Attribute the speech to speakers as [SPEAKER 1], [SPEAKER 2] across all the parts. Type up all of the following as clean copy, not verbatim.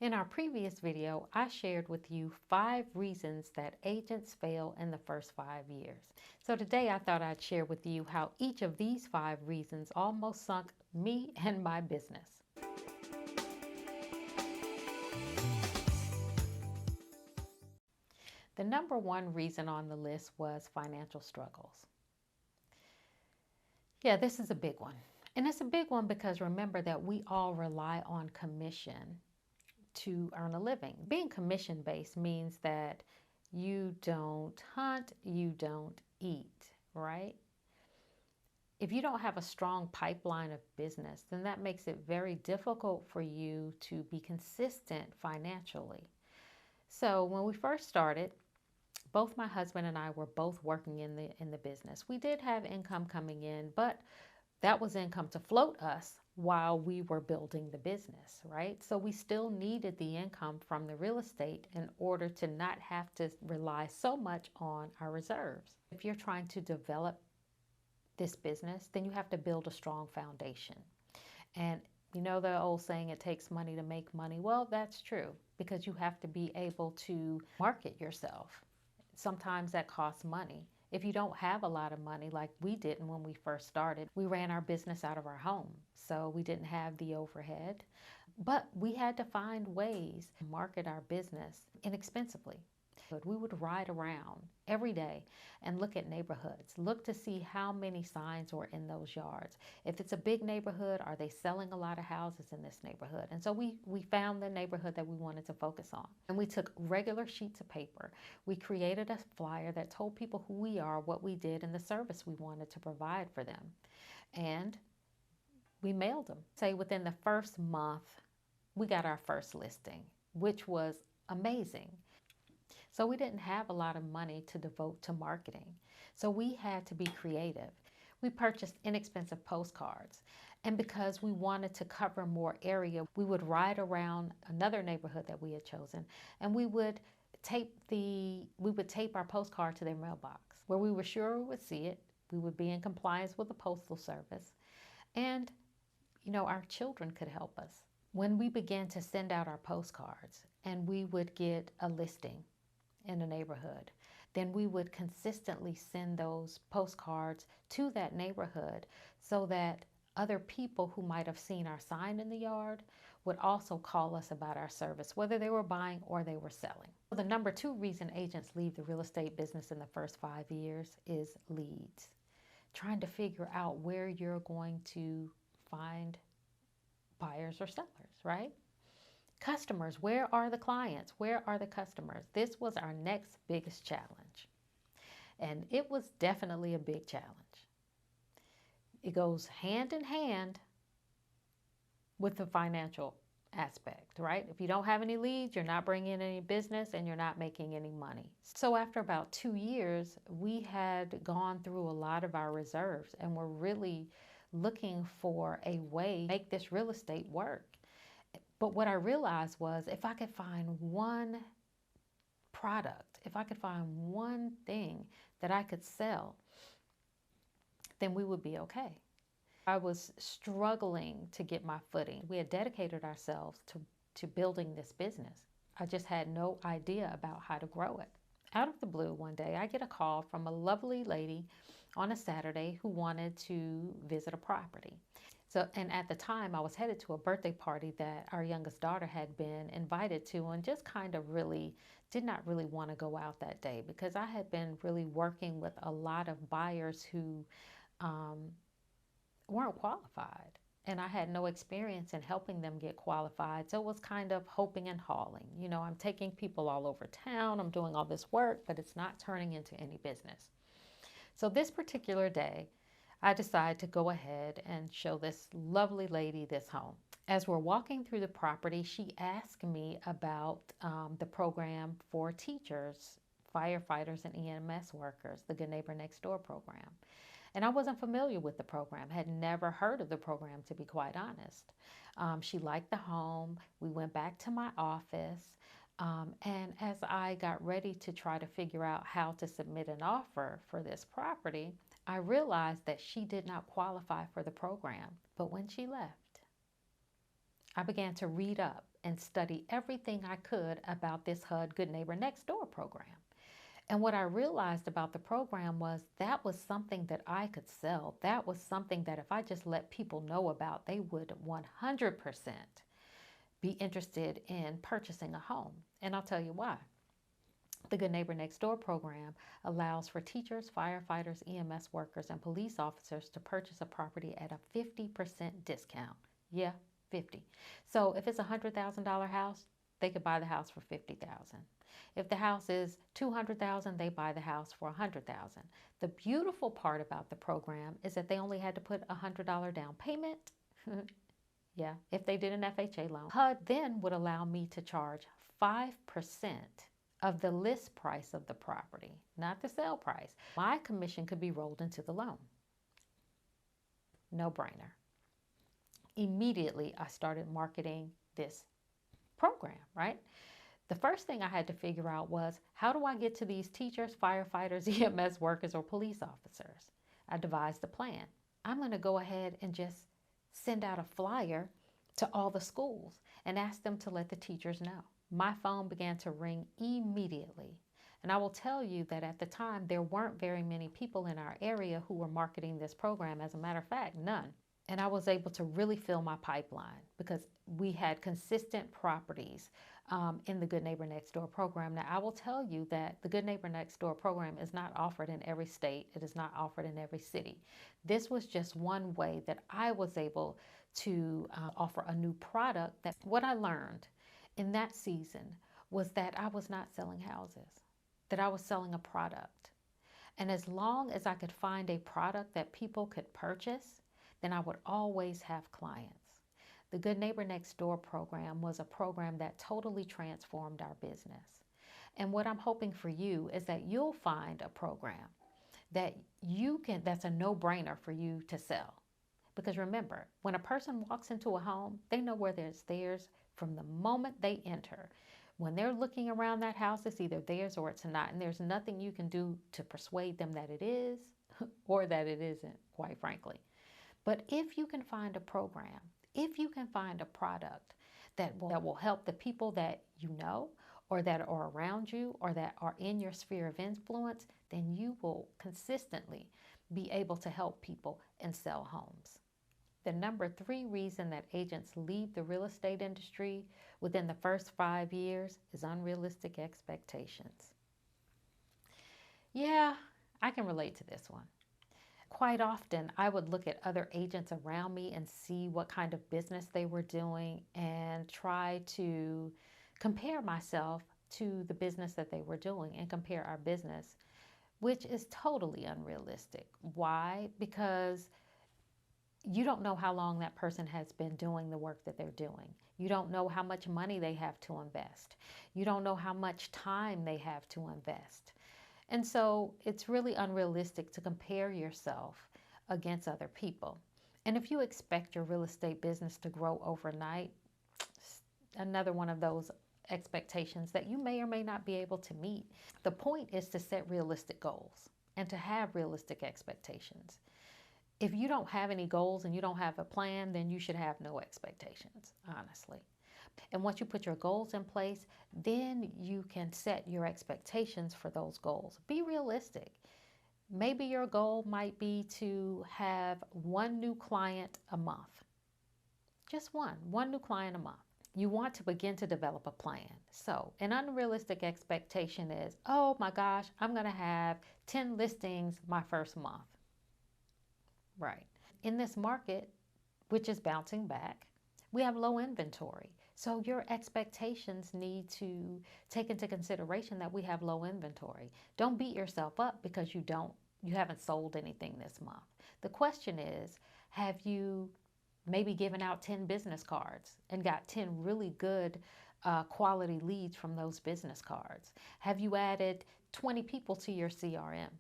[SPEAKER 1] In our previous video, I shared with you 5 reasons that agents fail in the first 5 years. So today I thought I'd share with you how each of these 5 reasons almost sunk me and my business. The number one reason on the list was financial struggles. Yeah, this is a big one. And it's a big one because remember that we all rely on commission to earn a living. Being commission based means that you don't hunt, you don't eat, right? If you don't have a strong pipeline of business, then that makes it very difficult for you to be consistent financially. So when we first started, both my husband and I were both working in the business. We did have income coming in, but that was income to float us while we were building the business, right? So we still needed the income from the real estate in order to not have to rely so much on our reserves. If you're trying to develop this business, then you have to build a strong foundation. And you know the old saying, it takes money to make money. Well, that's true because you have to be able to market yourself. Sometimes that costs money. If you don't have a lot of money, like we didn't when we first started, we ran our business out of our home. So we didn't have the overhead, but we had to find ways to market our business inexpensively. We would ride around every day and look at neighborhoods, look to see how many signs were in those yards. If it's a big neighborhood, are they selling a lot of houses in this neighborhood? And so we found the neighborhood that we wanted to focus on. And we took regular sheets of paper. We created a flyer that told people who we are, what we did, and the service we wanted to provide for them. And we mailed them. Say within the first month, we got our first listing, which was amazing. So we didn't have a lot of money to devote to marketing. So we had to be creative. We purchased inexpensive postcards. And because we wanted to cover more area, we would ride around another neighborhood that we had chosen, and we would tape our postcard to their mailbox where we were sure we would see it. We would be in compliance with the Postal Service. And our children could help us. When we began to send out our postcards and we would get a listing in a neighborhood, then we would consistently send those postcards to that neighborhood so that other people who might have seen our sign in the yard would also call us about our service, whether they were buying or they were selling. The number 2 reason agents leave the real estate business in the first 5 years is leads. Trying to figure out where you're going to find buyers or sellers, right? Customers, where are the clients? Where are the customers? This was our next biggest challenge. And it was definitely a big challenge. It goes hand in hand with the financial aspect, right? If you don't have any leads, you're not bringing in any business and you're not making any money. So after about 2 years, we had gone through a lot of our reserves and were really looking for a way to make this real estate work. But what I realized was if I could find one product, if I could find one thing that I could sell, then we would be okay. I was struggling to get my footing. We had dedicated ourselves to building this business. I just had no idea about how to grow it. Out of the blue one day, I get a call from a lovely lady on a Saturday who wanted to visit a property. And at the time, I was headed to a birthday party that our youngest daughter had been invited to, and just kind of really did not really want to go out that day because I had been really working with a lot of buyers who weren't qualified. And I had no experience in helping them get qualified. So it was kind of hoping and hauling. I'm taking people all over town. I'm doing all this work, but it's not turning into any business. So this particular day, I decided to go ahead and show this lovely lady this home. As we're walking through the property, she asked me about the program for teachers, firefighters, and EMS workers, the Good Neighbor Next Door program. And I wasn't familiar with the program, had never heard of the program, to be quite honest. She liked the home. We went back to my office. And as I got ready to try to figure out how to submit an offer for this property, I realized that she did not qualify for the program. But when she left, I began to read up and study everything I could about this HUD Good Neighbor Next Door program. And what I realized about the program was that was something that I could sell. That was something that if I just let people know about, they would 100% be interested in purchasing a home. And I'll tell you why. The Good Neighbor Next Door program allows for teachers, firefighters, EMS workers, and police officers to purchase a property at a 50% discount. Yeah, 50. So if it's a $100,000 house, they could buy the house for $50,000. If the house is $200,000, they buy the house for $100,000. The beautiful part about the program is that they only had to put a $100 down payment. Yeah, if they did an FHA loan. HUD then would allow me to charge 5% of the list price of the property, not the sale price. My commission could be rolled into the loan. No brainer. Immediately, I started marketing this program, right? The first thing I had to figure out was, how do I get to these teachers, firefighters, EMS workers, or police officers? I devised a plan. I'm going to go ahead and just send out a flyer to all the schools and ask them to let the teachers know. My phone began to ring immediately. And I will tell you that at the time, there weren't very many people in our area who were marketing this program. As a matter of fact, none. And I was able to really fill my pipeline because we had consistent properties in the Good Neighbor Next Door program. Now, I will tell you that the Good Neighbor Next Door program is not offered in every state. It is not offered in every city. This was just one way that I was able to offer a new product. That what I learned in that season was that I was not selling houses, that I was selling a product. And as long as I could find a product that people could purchase, then I would always have clients. The Good Neighbor Next Door program was a program that totally transformed our business. And what I'm hoping for you is that you'll find a program that that's a no-brainer for you to sell. Because remember, when a person walks into a home, they know where it's theirs from the moment they enter. When they're looking around that house, it's either theirs or it's not. And there's nothing you can do to persuade them that it is or that it isn't, quite frankly. But if you can find a program, if you can find a product that will help the people that you know or that are around you or that are in your sphere of influence, then you will consistently be able to help people and sell homes. The number 3 reason that agents leave the real estate industry within the first 5 years is unrealistic expectations. Yeah, I can relate to this one. Quite often, I would look at other agents around me and see what kind of business they were doing and try to compare myself to the business that they were doing and compare our business, which is totally unrealistic. Why? Because you don't know how long that person has been doing the work that they're doing. You don't know how much money they have to invest. You don't know how much time they have to invest. And so it's really unrealistic to compare yourself against other people. And if you expect your real estate business to grow overnight, another one of those expectations that you may or may not be able to meet. The point is to set realistic goals and to have realistic expectations. If you don't have any goals and you don't have a plan, then you should have no expectations, honestly. And once you put your goals in place, then you can set your expectations for those goals. Be realistic. Maybe your goal might be to have 1 new client a month. Just one new client a month. You want to begin to develop a plan. So an unrealistic expectation is, oh my gosh, I'm going to have 10 listings my first month. Right. In this market, which is bouncing back, we have low inventory. So your expectations need to take into consideration that we have low inventory. Don't beat yourself up because you haven't sold anything this month. The question is, have you maybe given out 10 business cards and got 10 really good quality leads from those business cards? Have you added 20 people to your CRM?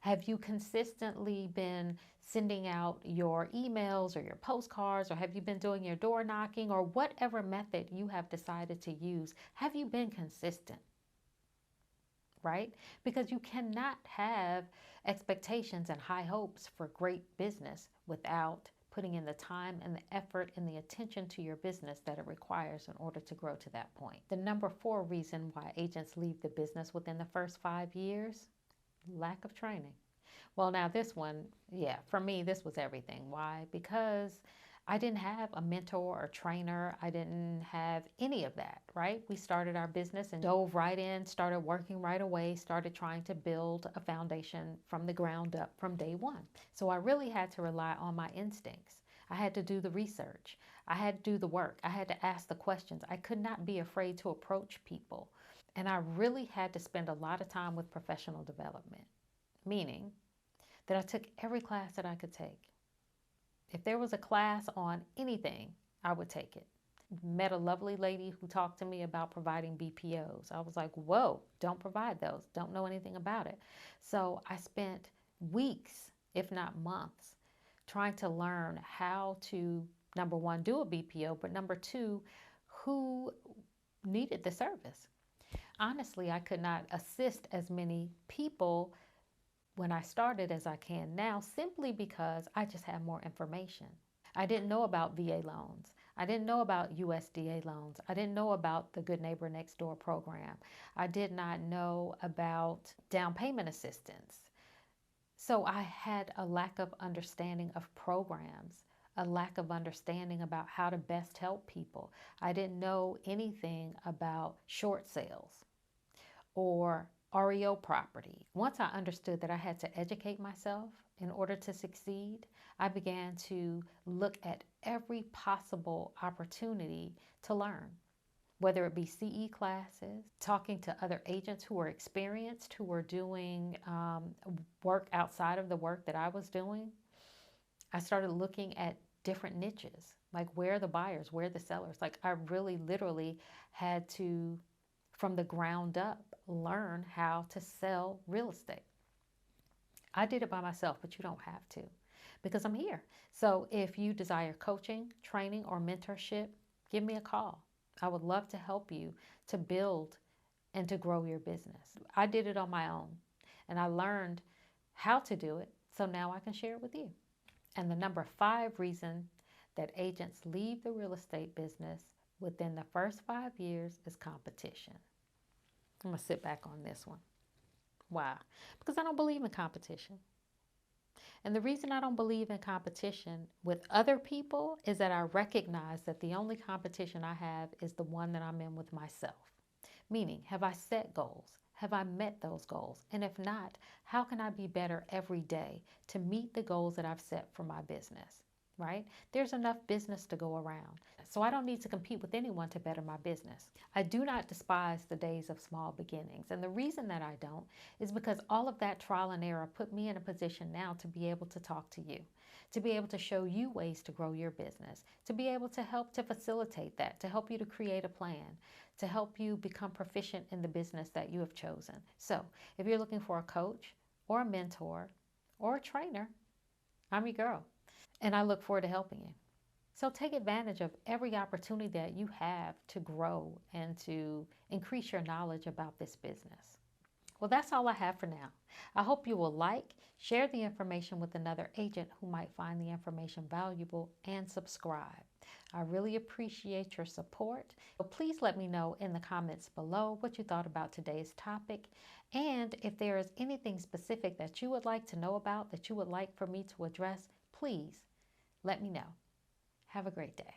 [SPEAKER 1] Have you consistently been sending out your emails or your postcards, or have you been doing your door knocking, or whatever method you have decided to use? Have you been consistent? Right? Because you cannot have expectations and high hopes for great business without putting in the time and the effort and the attention to your business that it requires in order to grow to that point. The number 4 reason why agents leave the business within the first 5 years, lack of training. Well, now this one, yeah, for me, this was everything. Why? Because I didn't have a mentor or trainer. I didn't have any of that, right? We started our business and dove right in, started working right away, started trying to build a foundation from the ground up from day one. So I really had to rely on my instincts. I had to do the research. I had to do the work. I had to ask the questions. I could not be afraid to approach people. And I really had to spend a lot of time with professional development, meaning that I took every class that I could take. If there was a class on anything, I would take it. Met a lovely lady who talked to me about providing BPOs. I was like, whoa, don't provide those. Don't know anything about it. So I spent weeks, if not months, trying to learn how to, number one, do a BPO, but number two, who needed the service. Honestly, I could not assist as many people when I started as I can now, simply because I just have more information. I didn't know about VA loans. I didn't know about USDA loans. I didn't know about the Good Neighbor Next Door program. I did not know about down payment assistance. So I had a lack of understanding of programs, a lack of understanding about how to best help people. I didn't know anything about short sales or REO property. Once I understood that I had to educate myself in order to succeed, I began to look at every possible opportunity to learn, whether it be CE classes, talking to other agents who were experienced, who were doing work outside of the work that I was doing. I started looking at different niches, like where are the buyers, where are the sellers. Like I really literally had to, from the ground up, learn how to sell real estate. I did it by myself, but you don't have to because I'm here. So if you desire coaching, training, or mentorship, give me a call. I would love to help you to build and to grow your business. I did it on my own and I learned how to do it, so now I can share it with you. And the number 5 reason that agents leave the real estate business within the first 5 years is competition. I'm going to sit back on this one. Why? Because I don't believe in competition. And the reason I don't believe in competition with other people is that I recognize that the only competition I have is the one that I'm in with myself. Meaning, have I set goals? Have I met those goals? And if not, how can I be better every day to meet the goals that I've set for my business? Right? There's enough business to go around. So I don't need to compete with anyone to better my business. I do not despise the days of small beginnings. And the reason that I don't is because all of that trial and error put me in a position now to be able to talk to you, to be able to show you ways to grow your business, to be able to help to facilitate that, to help you to create a plan, to help you become proficient in the business that you have chosen. So if you're looking for a coach or a mentor or a trainer, I'm your girl. And I look forward to helping you. So take advantage of every opportunity that you have to grow and to increase your knowledge about this business. Well, that's all I have for now. I hope you will like, share the information with another agent who might find the information valuable, and subscribe. I really appreciate your support. So please let me know in the comments below what you thought about today's topic, and if there is anything specific that you would like to know about, that you would like for me to address, please let me know. Have a great day.